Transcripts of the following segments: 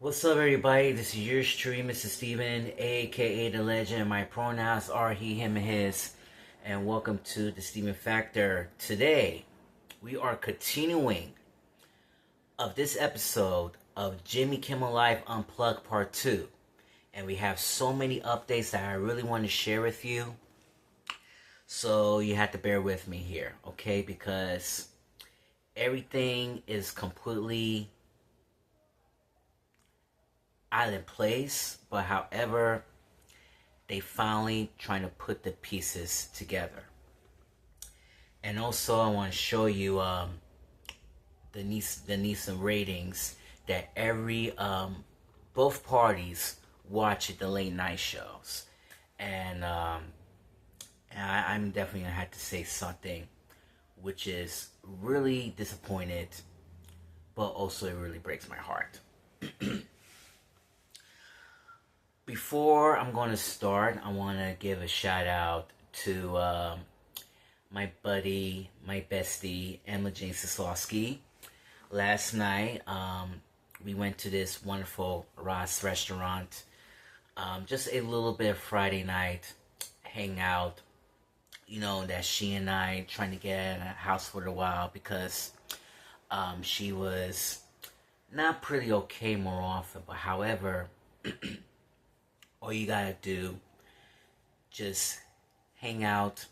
What's up, everybody? This is yours truly, Mr. Steven, aka The Legend. My pronouns are he, him, and his. And welcome to the Steven Factor. Today, we are continuing of this episode of Jimmy Kimmel Live Unplugged Part 2. And we have so many updates that I really want to share with you. So you have to bear with me here, okay? Because everything is completely out of place, but however, they finally trying to put the pieces together. And also, I want to show you the Nielsen ratings that both parties watch at the late night shows, and I'm definitely gonna have to say something, which is really disappointed, but also it really breaks my heart. Before I'm going to start, I want to give a shout out to my buddy, my bestie, Emma Jane Sislowski. Last night, we went to this wonderful Ross restaurant. Just a little bit of Friday night hangout. You know, that she and I trying to get in a house for a while because she was not pretty okay more often. But however, all you gotta do, just hang out,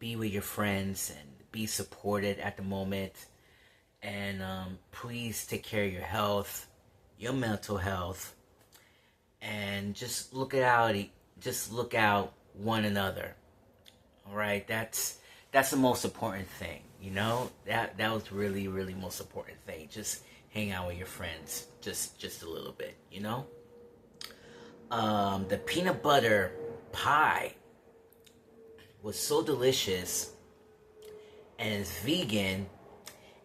be with your friends, and be supported at the moment. And please take care of your health, your mental health, and just look out one another. All right, that's the most important thing. You know, that was really most important thing. Just hang out with your friends, just a little bit. You know. The peanut butter pie was so delicious, and it's vegan,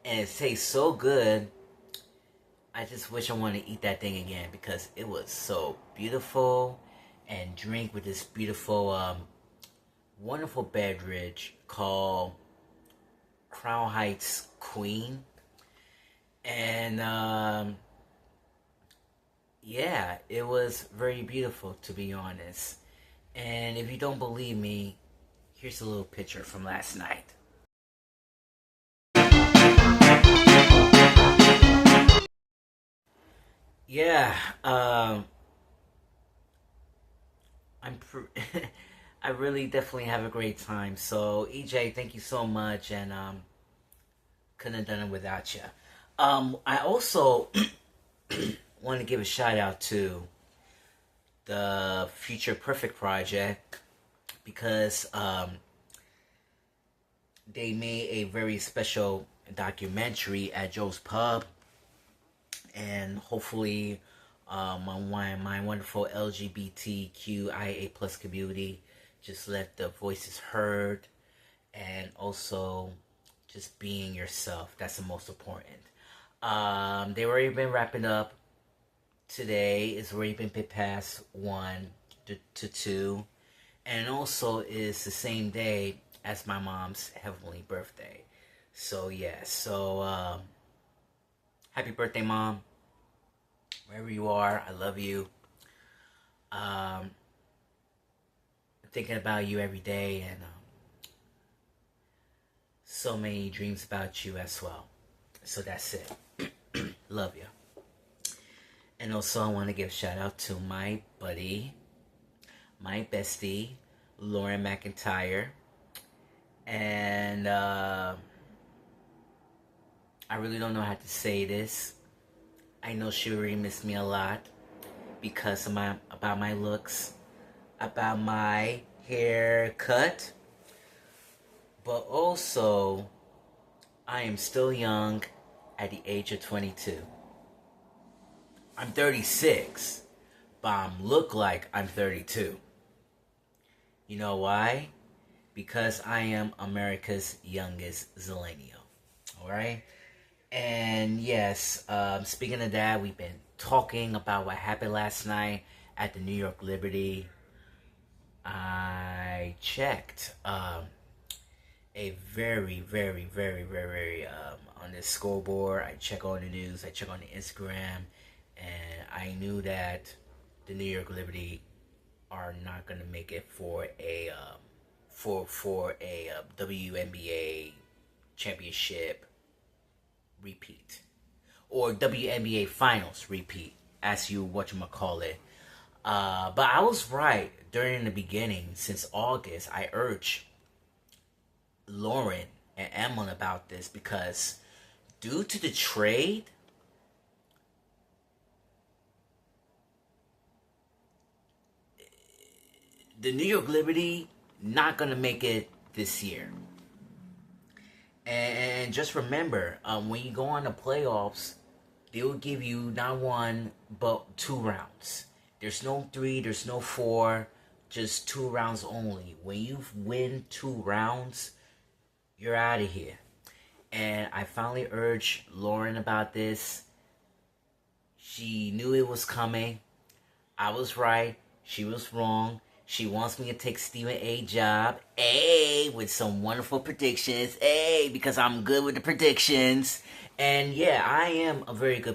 and it tastes so good. I just wish I wanted to eat that thing again because it was so beautiful, and drink with this beautiful, wonderful beverage called Crown Heights Queen, and yeah, it was very beautiful, to be honest. And if you don't believe me, here's a little picture from last night. Yeah, I really definitely have a great time. So EJ, thank you so much, and couldn't have done it without you. I also want to give a shout out to the Future Perfect Project because they made a very special documentary at Joe's Pub, and hopefully my wonderful LGBTQIA plus community just let the voices heard, and also just being yourself. That's the most important. They've already been wrapping up. Today is already been past 1 to 2, and also is the same day as my mom's heavenly birthday. So yeah, so happy birthday, Mom. Wherever you are, I love you. Thinking about you every day, and so many dreams about you as well. So that's it. Love you. And also, I want to give a shout out to my buddy, my bestie, Lauren McIntyre. And I really don't know how to say this. I know she really missed me a lot because of about my looks, about my haircut, but also I am still young at the age of 22. I'm 36, but I look like I'm 32. You know why? Because I am America's youngest zillennial. Alright? And yes, speaking of that, we've been talking about what happened last night at the New York Liberty. I checked. a very, very, very, very, very on this scoreboard. I check all the news. I check on the Instagram, and I knew that the New York Liberty are not gonna make it for a WNBA championship repeat or WNBA finals repeat, as you whatchamacallit it. But I was right during the beginning. Since August, I urged Lauren and Emma about this because due to the trade, the New York Liberty not gonna make it this year. And just remember, when you go on the playoffs, they will give you not one but 2 rounds. There's no 3, there's no 4, just 2 rounds only. When you win 2 rounds, you're out of here. And I finally urged Lauren about this. She knew it was coming. I was right. She was wrong. She wants me to take Stephen A. job. With some wonderful predictions. Because I'm good with the predictions. And yeah, I am a very good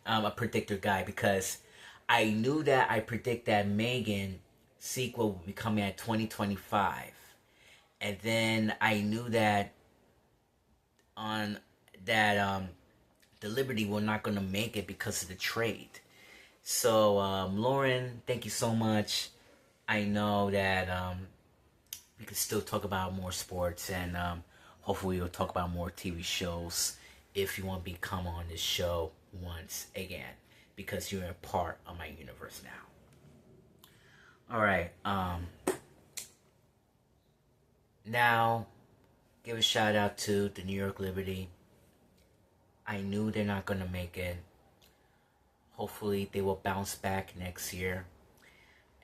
a predictor guy, because I knew that I predict that Megan sequel will be coming at 2025. And then I knew that the Liberty were not going to make it because of the trade. So Lauren, thank you so much. I know that we can still talk about more sports, and hopefully we'll talk about more TV shows if you want to become on this show once again, because you're a part of my universe now. Alright, now give a shout out to the New York Liberty. I knew they're not going to make it. Hopefully they will bounce back next year.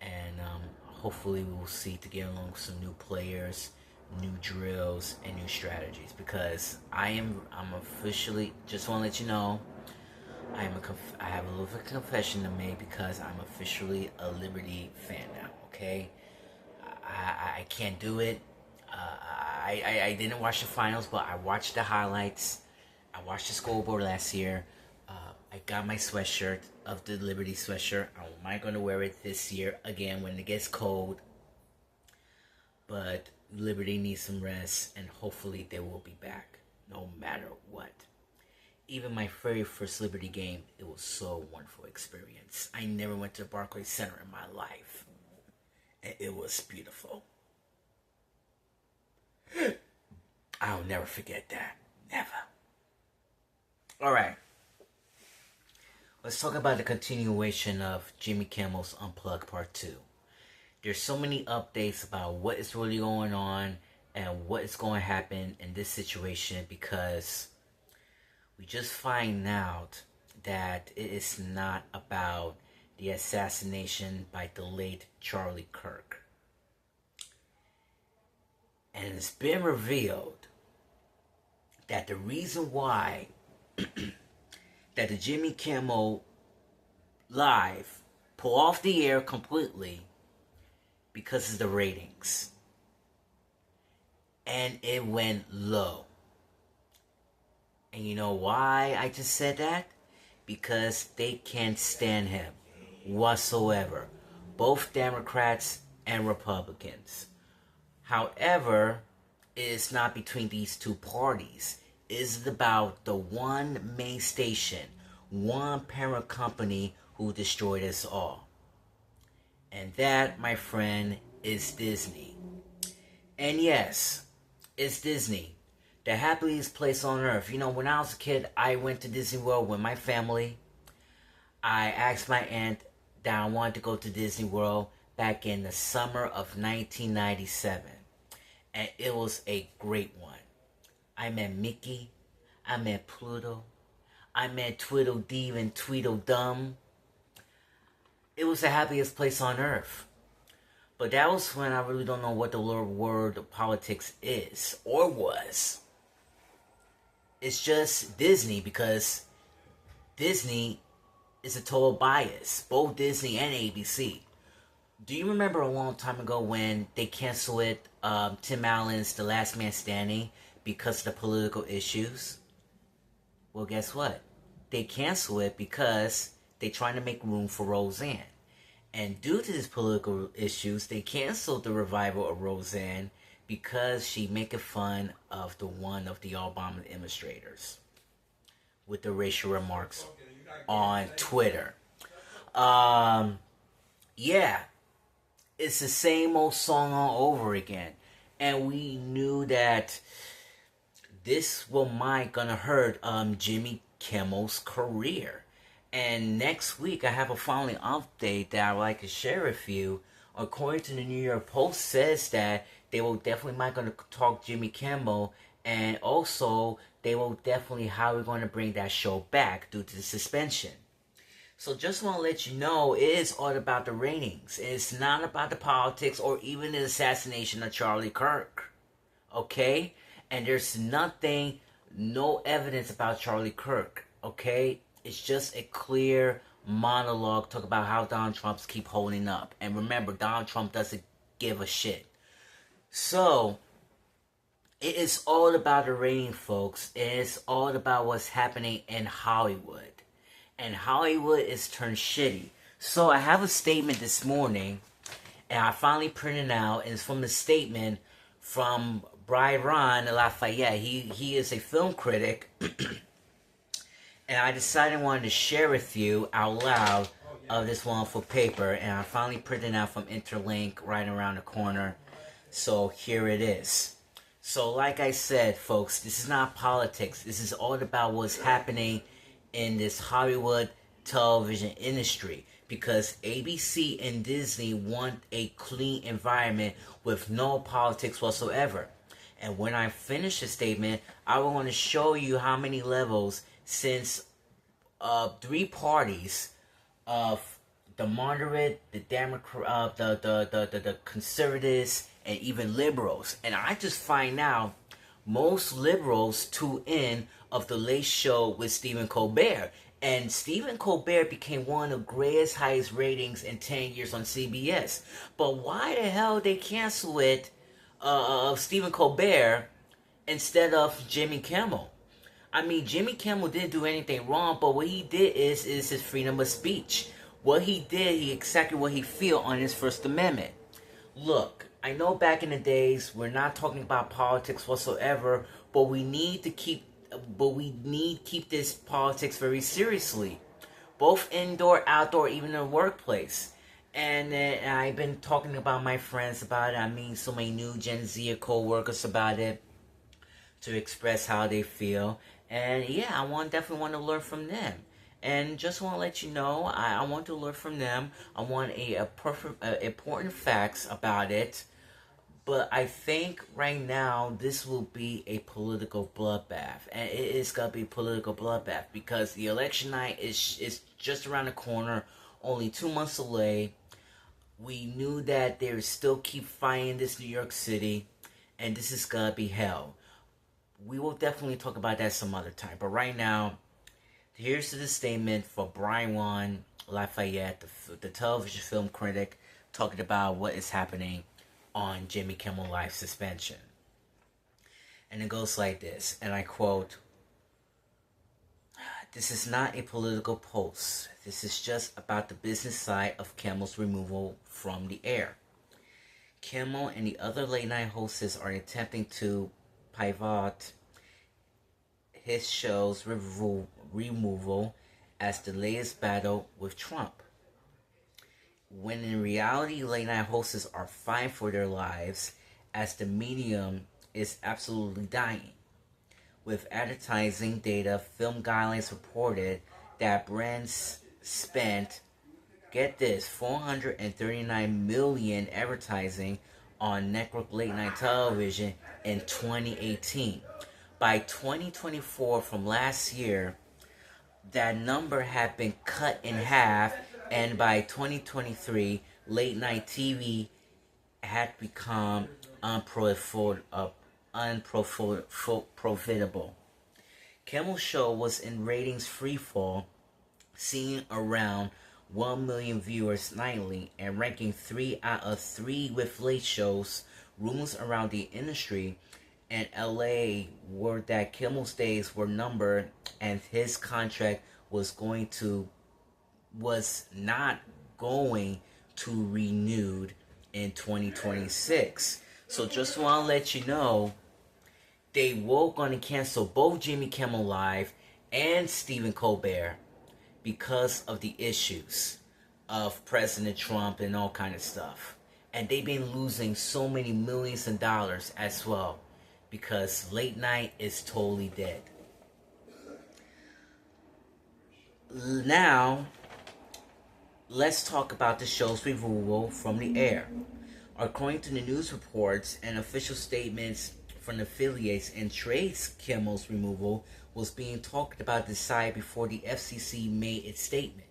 And hopefully we will see to get along with some new players, new drills, and new strategies. Because I'm officially, just want to let you know, I have a little bit of confession to make, because I'm officially a Liberty fan now. Okay, I can't do it. I didn't watch the finals, but I watched the highlights. I watched the scoreboard last year. I got my sweatshirt of the Liberty sweatshirt. I might going to wear it this year again when it gets cold. But Liberty needs some rest, and hopefully they will be back no matter what. Even my very first Liberty game, it was so wonderful experience. I never went to the Barclays Center in my life. And it was beautiful. I'll never forget that. Never. Alright. Let's talk about the continuation of Jimmy Kimmel's Unplugged Part 2. There's so many updates about what is really going on and what is going to happen in this situation, because we just find out that it is not about the assassination by the late Charlie Kirk. And it's been revealed that the reason why that the Jimmy Kimmel Live pull off the air completely, because of the ratings. And it went low. And you know why I just said that? Because they can't stand him whatsoever. Both Democrats and Republicans. However, it is not between these two parties. It is about the one main station, one parent company who destroyed us all. And that, my friend, is Disney. And yes, it's Disney, the happiest place on earth. You know, when I was a kid, I went to Disney World with my family. I asked my aunt that I wanted to go to Disney World back in the summer of 1997. And it was a great one. I met Mickey. I met Pluto. I met Tweedledee and Tweedledum. It was the happiest place on earth. But that was when I really don't know what the word of politics is, or was. It's just Disney, because Disney is a total bias. Both Disney and ABC. Do you remember a long time ago when they canceled Tim Allen's The Last Man Standing because of the political issues? Well, guess what? They canceled it because they're trying to make room for Roseanne. And due to these political issues, they canceled the revival of Roseanne because she making fun of one of the Obama administrators with the racial remarks on Twitter. Yeah, it's the same old song all over again. And we knew that this might gonna hurt Jimmy Kimmel's career. And next week I have a following update that I would like to share with you. According to the New York Post, says that they will definitely might gonna talk Jimmy Kimmel, and also they will definitely how we're gonna bring that show back due to the suspension. So just want to let you know, it is all about the ratings. It's not about the politics or even the assassination of Charlie Kirk. Okay? And there's nothing, no evidence about Charlie Kirk. Okay? It's just a clear monologue talk about how Donald Trump's keep holding up. And remember, Donald Trump doesn't give a shit. So, it is all about the rating, folks. It's all about what's happening in Hollywood. And Hollywood is turned shitty. So I have a statement this morning, and I finally printed it out, and it's from the statement from Byron Lafayette. He is a film critic, and I decided I wanted to share with you out loud of this wonderful paper, and I finally printed it out from Interlink right around the corner. So here it is. So like I said, folks, this is not politics. This is all about what's happening in this Hollywood television industry, because ABC and Disney want a clean environment with no politics whatsoever. And when I finish the statement, I want to show you how many levels, since three parties of the moderate, the Democrat, the conservatives, and even liberals. And I just find out most liberals tune in of the Late Show with Stephen Colbert. And Stephen Colbert became one of the greatest, highest ratings in 10 years on CBS. But why the hell they cancel it of Stephen Colbert instead of Jimmy Kimmel? I mean, Jimmy Kimmel didn't do anything wrong, but what he did is his freedom of speech. What he did, he exactly what he feel on his First Amendment. Look, I know back in the days, we're not talking about politics whatsoever, but we need to keep this politics very seriously, both indoor, outdoor, even in the workplace. And I've been talking about my friends about it. I mean, so many new Gen Z co-workers about it to express how they feel. And yeah, I definitely want to learn from them. And just want to let you know, I want to learn from them. I want important facts about it. But I think right now this will be a political bloodbath, and it is gonna be a political bloodbath because the election night is just around the corner, only 2 months away. We knew that they would still keep fighting this New York City, and this is gonna be hell. We will definitely talk about that some other time. But right now, here's the statement for Byron Lafayette, the television film critic, talking about what is happening on Jimmy Kimmel Live suspension. And it goes like this, and I quote, "This is not a political post. This is just about the business side of Kimmel's removal from the air. Kimmel and the other late night hosts are attempting to pivot his show's removal as the latest battle with Trump, when in reality late night hosts are fighting for their lives as the medium is absolutely dying. With advertising data, Film Guidelines reported that brands spent, get this, $439 million advertising on network late night television in 2018. By 2024, from last year, that number had been cut in half, and by 2023, late night TV had become unprofitable. Kimmel's show was in ratings freefall, seeing around 1 million viewers nightly and ranking 3 out of 3 with late shows. Rumors around the industry and LA were that Kimmel's days were numbered and his contract was not going to renewed in 2026. So just want to let you know, they were going to cancel both Jimmy Kimmel Live and Stephen Colbert because of the issues of President Trump and all kind of stuff. And they've been losing so many millions of dollars as well because late night is totally dead. Now, let's talk about the show's removal from the air. According to the news reports and official statements from the affiliates and trades, Kimmel's removal was being talked about decided before the FCC made its statement.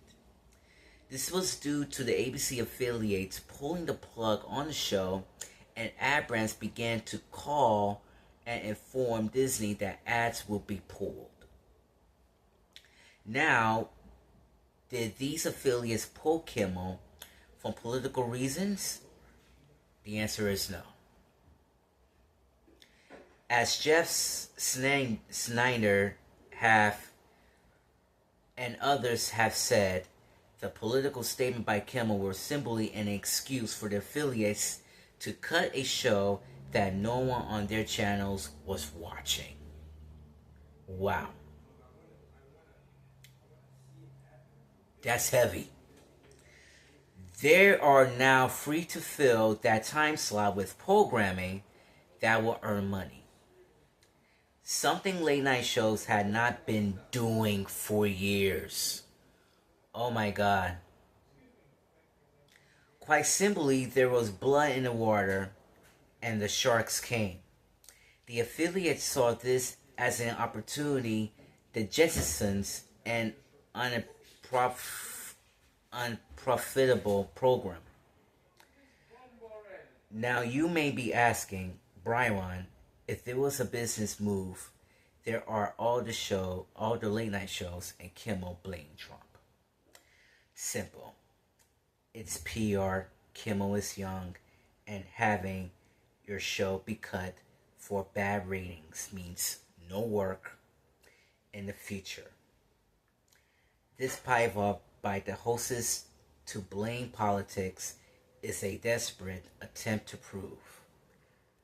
This was due to the ABC affiliates pulling the plug on the show, and ad brands began to call and inform Disney that ads will be pulled. Now, did these affiliates pull Kimmel for political reasons? The answer is no. As Jeff Snyder and others have said, the political statement by Kimmel was simply an excuse for the affiliates to cut a show that no one on their channels was watching. Wow. That's heavy. They are now free to fill that time slot with programming that will earn money. Something late night shows had not been doing for years. Oh my God. Quite simply, there was blood in the water and the sharks came. The affiliates saw this as an opportunity to jettison an unprofitable program. Now you may be asking, Brian, if there was a business move, there are all the late night shows, and Kimmel blamed Trump. Simple. It's PR. Kimmel is young, and having your show be cut for bad ratings means no work in the future. This pivot by the hosts to blame politics is a desperate attempt to prove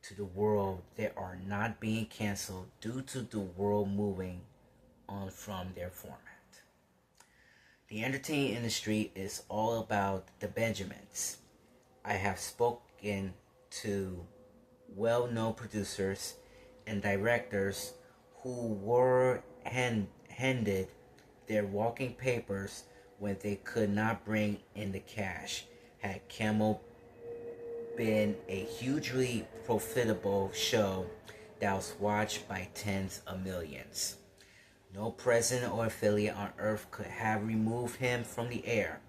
to the world they are not being canceled due to the world moving on from their format. The entertainment industry is all about the Benjamins. I have spoken to well-known producers and directors who were handed their walking papers when they could not bring in the cash. Had Kimmel been a hugely profitable show that was watched by tens of millions, no president or affiliate on earth could have removed him from the air.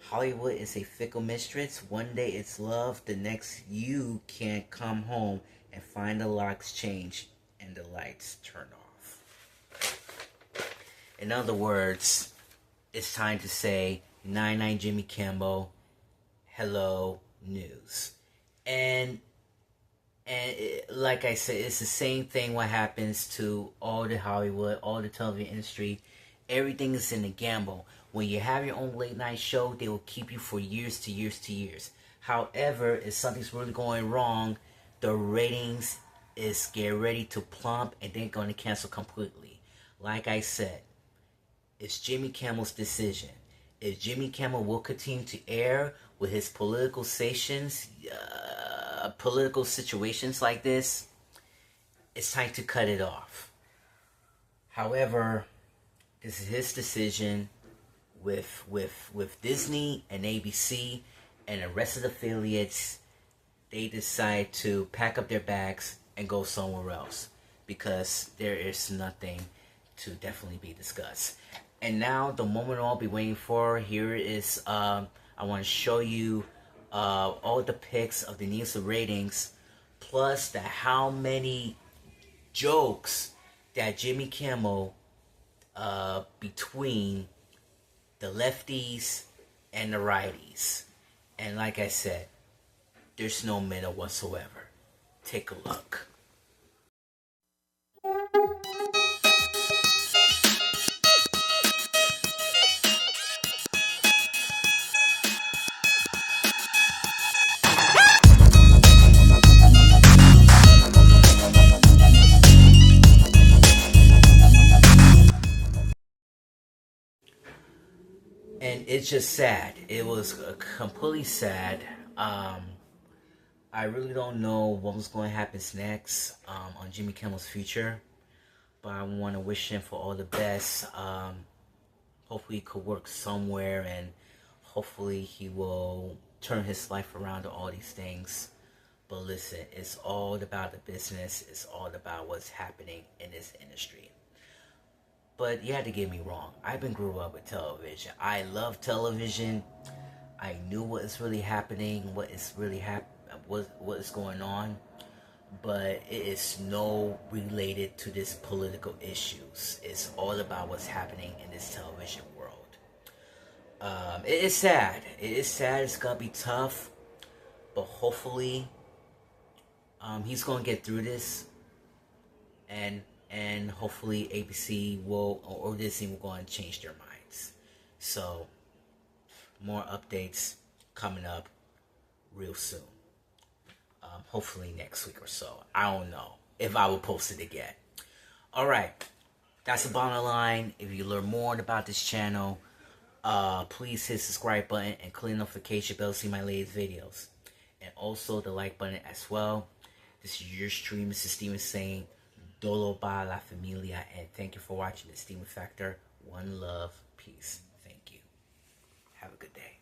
Hollywood is a fickle mistress. One day it's love, the next you can't come home and find the locks changed and the lights turned off. In other words, it's time to say 9-9 Jimmy Kimmel, hello news. And like I said, it's the same thing what happens to all the Hollywood, all the television industry. Everything is in a gamble. When you have your own late night show, they will keep you for years to years to years. However, if something's really going wrong, the ratings is get ready to plump and they're going to cancel completely. Like I said, it's Jimmy Kimmel's decision. If Jimmy Kimmel will continue to air with his political situations like this, it's time to cut it off. However, this is his decision with Disney and ABC and the rest of the affiliates. They decide to pack up their bags and go somewhere else because there is nothing to definitely be discussed. And now the moment I'll be waiting for, here is I want to show you all the pics of the Nielsen ratings, plus how many jokes that Jimmy Kimmel between the lefties and the righties. And like I said, there's no middle whatsoever. Take a look. And it's just sad. It was completely sad. I really don't know what was going to happen next on Jimmy Kimmel's future, but I want to wish him for all the best. Hopefully, he could work somewhere, and hopefully, he will turn his life around to all these things. But listen, it's all about the business. It's all about what's happening in this industry. But you had to get me wrong. I've been grew up with television. I love television. I knew what is really happening, what is going on, but it is no related to this political issues. It's all about what's happening in this television world. It is sad. It is sad. It's gonna be tough, but hopefully, he's gonna get through this, and hopefully ABC will or Disney will go and change their minds. So, more updates coming up real soon. Hopefully next week or so. I don't know if I will post it again. Alright, that's the bottom line. If you learn more about this channel, please hit the subscribe button and click the notification bell to see my latest videos. And also the like button as well. This is your stream, Mr. Steven saying, Dolo ba la familia, and thank you for watching the Steven Factor. One love, peace. Thank you. Have a good day.